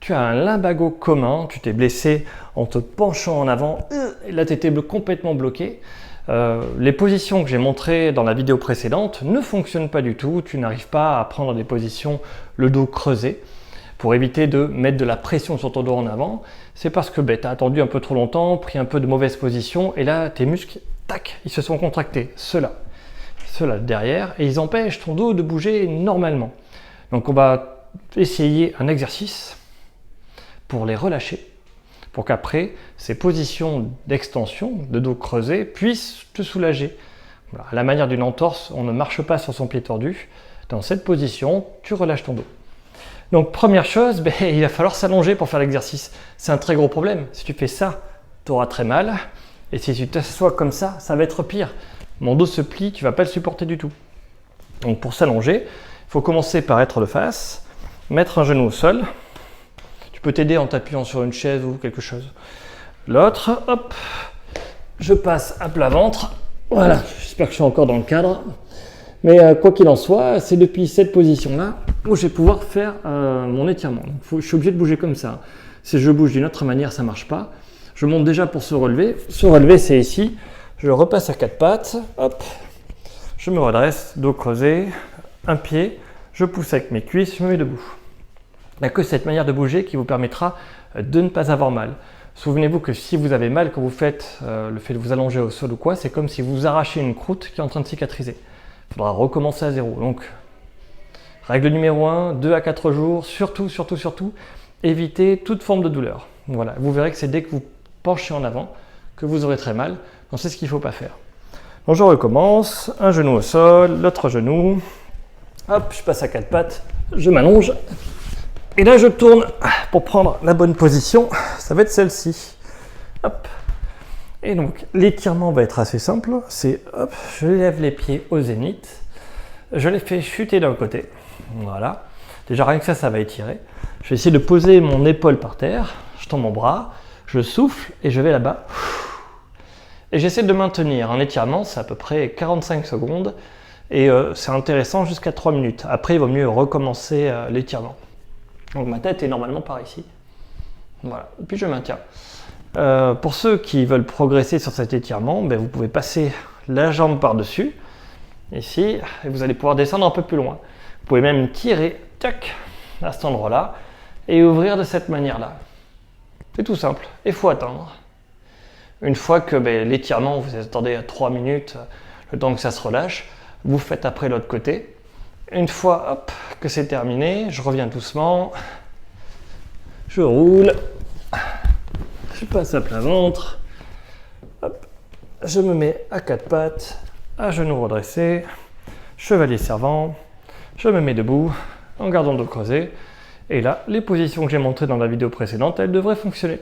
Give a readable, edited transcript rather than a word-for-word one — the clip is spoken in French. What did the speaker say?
tu as un lumbago commun, tu t'es blessé en te penchant en avant, et là tu étais complètement bloqué. Les positions que j'ai montrées dans la vidéo précédente ne fonctionnent pas du tout, tu n'arrives pas à prendre des positions le dos creusé pour éviter de mettre de la pression sur ton dos en avant. C'est parce que tu as attendu un peu trop longtemps, pris un peu de mauvaise position et là tes muscles, tac, ils se sont contractés, ceux-là derrière, et ils empêchent ton dos de bouger normalement. Donc on va essayer un exercice pour les relâcher, pour qu'après, ces positions d'extension, de dos creusé, puissent te soulager. Voilà. À la manière d'une entorse, on ne marche pas sur son pied tordu. Dans cette position, tu relâches ton dos. Donc première chose, il va falloir s'allonger pour faire l'exercice. C'est un très gros problème. Si tu fais ça, tu auras très mal. Et si tu t'assois comme ça va être pire. Mon dos se plie, tu ne vas pas le supporter du tout. Donc pour s'allonger, il faut commencer par être de face, mettre un genou au sol. Tu peux t'aider en t'appuyant sur une chaise ou quelque chose. L'autre, hop, je passe à plat ventre. Voilà, j'espère que je suis encore dans le cadre. Mais quoi qu'il en soit, c'est depuis cette position-là où je vais pouvoir faire mon étirement. Donc, je suis obligé de bouger comme ça. Si je bouge d'une autre manière, ça ne marche pas. Je monte déjà pour se relever. Se relever, c'est ici. Je repasse à quatre pattes. Hop, je me redresse, dos creusé, un pied. Je pousse avec mes cuisses, je me mets debout. Il n'y a que cette manière de bouger qui vous permettra de ne pas avoir mal. Souvenez-vous que si vous avez mal quand vous faites le fait de vous allonger au sol ou quoi, c'est comme si vous arrachez une croûte qui est en train de cicatriser. Il faudra recommencer à zéro. Donc, règle numéro 1, 2 à 4 jours, surtout, évitez toute forme de douleur. Voilà, vous verrez que c'est dès que vous penchez en avant que vous aurez très mal. Donc c'est ce qu'il ne faut pas faire. Donc je recommence, un genou au sol, l'autre genou. Hop, je passe à quatre pattes, je m'allonge. Et là, je tourne pour prendre la bonne position. Ça va être celle-ci. Hop. Et donc, l'étirement va être assez simple. C'est, hop, je lève les pieds au zénith. Je les fais chuter d'un côté. Voilà. Déjà, rien que ça va étirer. Je vais essayer de poser mon épaule par terre. Je tends mon bras. Je souffle et je vais là-bas. Et j'essaie de maintenir un étirement. C'est à peu près 45 secondes. Et c'est intéressant jusqu'à 3 minutes. Après, il vaut mieux recommencer l'étirement. Donc ma tête est normalement par ici. Voilà, et puis je maintiens. Pour ceux qui veulent progresser sur cet étirement, vous pouvez passer la jambe par-dessus, ici, et vous allez pouvoir descendre un peu plus loin. Vous pouvez même tirer, tac, à cet endroit-là, et ouvrir de cette manière-là. C'est tout simple, et il faut attendre. Une fois que l'étirement, vous attendez à 3 minutes, le temps que ça se relâche, vous faites après l'autre côté. Une fois hop, que c'est terminé, je reviens doucement, je roule, je passe à plat ventre, hop, je me mets à quatre pattes, à genoux redressés, chevalier servant, je me mets debout en gardant le dos creusé. Et là, les positions que j'ai montrées dans la vidéo précédente, elles devraient fonctionner.